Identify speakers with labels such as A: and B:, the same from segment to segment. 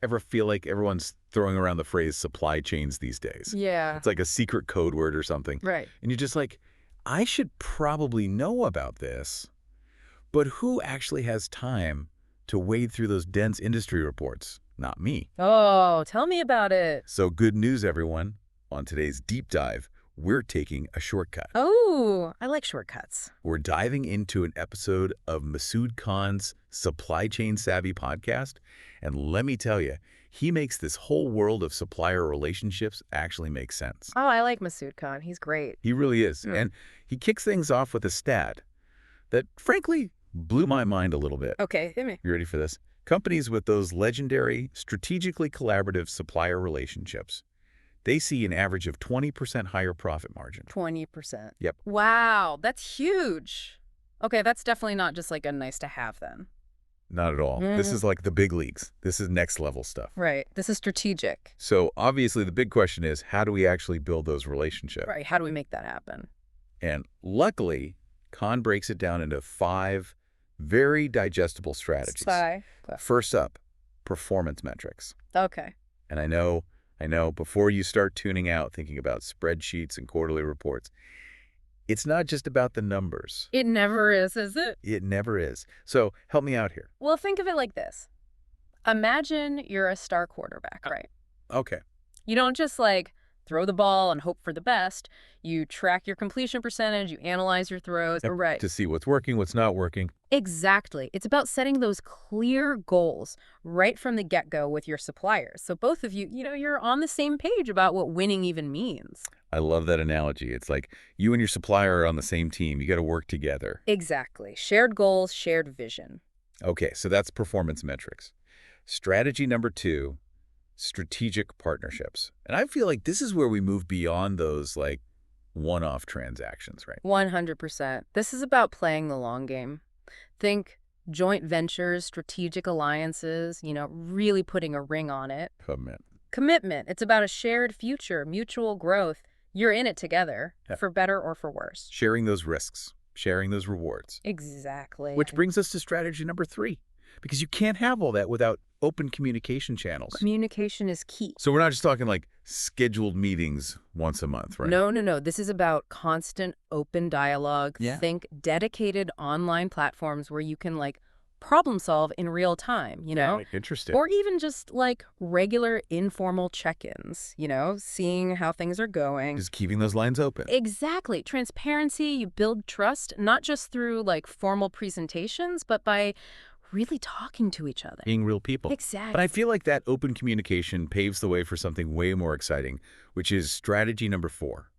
A: ever feel like everyone's throwing around the phrase supply chains these days?
B: Yeah.
A: It's like a secret code word or something.
B: Right.
A: And you're just like, I should probably know about this, but who actually has time to wade through those dense industry reports? Not me.
B: Oh, tell me about it.
A: So good news, everyone. On today's deep dive, we're taking a shortcut.
B: Oh, I like shortcuts.
A: We're diving into an episode of Masood Khan's Supply Chain Savvy podcast. And let me tell you, he makes this whole world of supplier relationships actually make sense.
B: Oh, I like Masood Khan. He's great.
A: He really is.
B: Mm.
A: And he kicks things off with a stat that, frankly, blew my mind a little bit.
B: Okay, hit me.
A: You ready for this? Companies with those legendary, strategically collaborative supplier relationships, they see an average of 20% higher profit margin.
B: 20%.
A: Yep.
B: Wow, that's huge. Okay, that's definitely not just like a nice to have then.
A: Not at all. This is like the big leagues. This is next level stuff.
B: Right. This is strategic.
A: So obviously the big question is, how do we actually build those relationships?
B: Right. How do we make that happen?
A: And luckily, Khan breaks it down into 5 very digestible strategies. First up, performance metrics.
B: Okay.
A: And I know, before you start tuning out thinking about spreadsheets and quarterly reports, it's not just about the numbers.
B: It never is it?
A: It never is. So help me out here.
B: Well, think of it like this. Imagine you're a star quarterback, right?
A: Okay.
B: You don't just like throw the ball and hope for the best. You track your completion percentage, you analyze your throws. Right.
A: To see what's working, what's not working.
B: Exactly. It's about setting those clear goals right from the get-go with your suppliers. So both of you, you're on the same page about what winning even means.
A: I love that analogy. It's like you and your supplier are on the same team. You got to work together.
B: Exactly. Shared goals, shared vision.
A: Okay, so that's performance metrics. Strategy number 2, strategic partnerships. And I feel like this is where we move beyond those like one-off transactions, right?
B: 100%. This is about playing the long game. Think joint ventures, strategic alliances, really putting a ring on it. Commitment. It's about a shared future, mutual growth. You're in it together, for better or for worse.
A: Sharing those risks, sharing those rewards.
B: Exactly.
A: Which brings us to strategy number 3, because you can't have all that without open communication channels.
B: Communication is key.
A: So we're not just talking like scheduled meetings once a month, right?
B: No. This is about constant open dialogue.
A: Yeah.
B: Think dedicated online platforms where you can like problem solve in real time,
A: Interesting.
B: Or even just like regular informal check-ins, seeing how things are going.
A: Just keeping those lines open.
B: Exactly. Transparency, you build trust, not just through like formal presentations, but by really talking to each other.
A: Being real people.
B: Exactly.
A: But I feel like that open communication paves the way for something way more exciting, which is strategy number 4,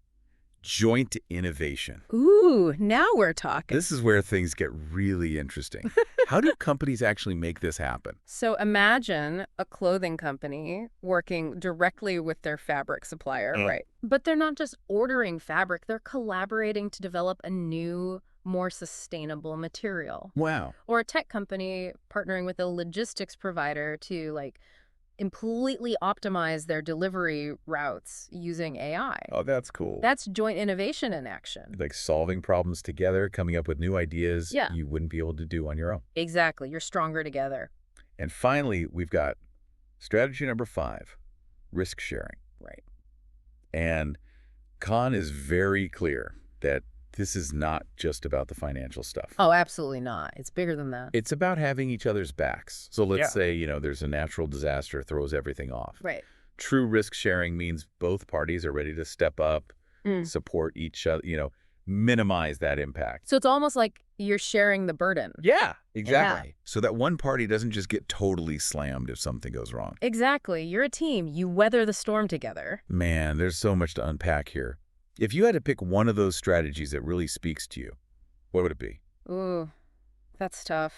A: joint innovation.
B: Ooh, now we're talking.
A: This is where things get really interesting. How do companies actually make this happen?
B: So imagine a clothing company working directly with their fabric supplier, right? But they're not just ordering fabric, they're collaborating to develop a new, more sustainable material.
A: Wow.
B: Or a tech company partnering with a logistics provider to like completely optimize their delivery routes using AI.
A: Oh, that's cool.
B: That's joint innovation in action.
A: Like solving problems together, coming up with new ideas you wouldn't be able to do on your own.
B: Exactly. You're stronger together.
A: And finally, we've got strategy number 5, risk sharing.
B: Right.
A: And Khan is very clear that this is not just about the financial stuff.
B: Oh, absolutely not. It's bigger than that.
A: It's about having each other's backs. So let's say, there's a natural disaster, throws everything off.
B: Right.
A: True risk sharing means both parties are ready to step up, support each other, minimize that impact.
B: So it's almost like you're sharing the burden.
A: Yeah, exactly. Yeah. So that one party doesn't just get totally slammed if something goes wrong.
B: Exactly. You're a team. You weather the storm together.
A: Man, there's so much to unpack here. If you had to pick one of those strategies that really speaks to you, what would it be?
B: Ooh, that's tough.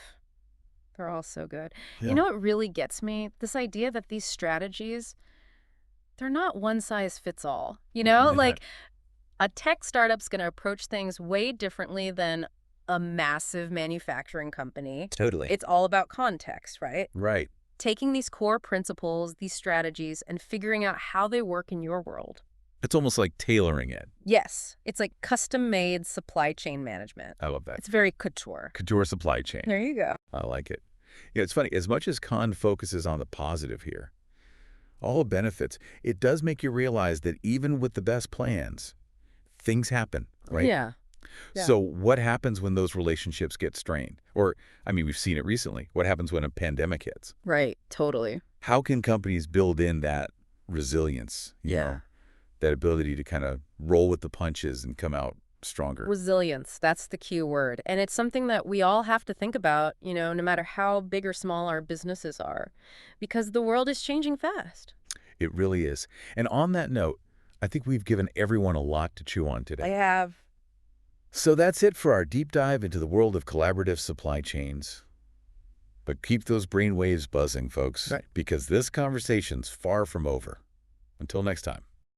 B: They're all so good.
A: Yeah.
B: You know what really gets me? This idea that these strategies, they're not one size fits all. Like a tech startup's going to approach things way differently than a massive manufacturing company.
A: Totally.
B: It's all about context, right?
A: Right.
B: Taking these core principles, these strategies, and figuring out how they work in your world.
A: It's almost like tailoring it.
B: Yes. It's like custom-made supply chain management.
A: I love that.
B: It's very couture.
A: Couture supply chain.
B: There you go.
A: I like it. It's funny. As much as Khan focuses on the positive here, all benefits, it does make you realize that even with the best plans, things happen, right?
B: Yeah. Yeah.
A: So what happens when those relationships get strained? Or, I mean, we've seen it recently. What happens when a pandemic hits?
B: Right. Totally.
A: How can companies build in that resilience,
B: Yeah.
A: that ability to kind of roll with the punches and come out stronger?
B: Resilience, that's the key word. And it's something that we all have to think about, no matter how big or small our businesses are, because the world is changing fast.
A: It really is. And on that note, I think we've given everyone a lot to chew on
B: I
A: today.
B: have.
A: So that's it for our deep dive into the world of collaborative supply chains. But keep those brain waves buzzing, folks,
B: Right.
A: because this conversation's far from over. Until next time.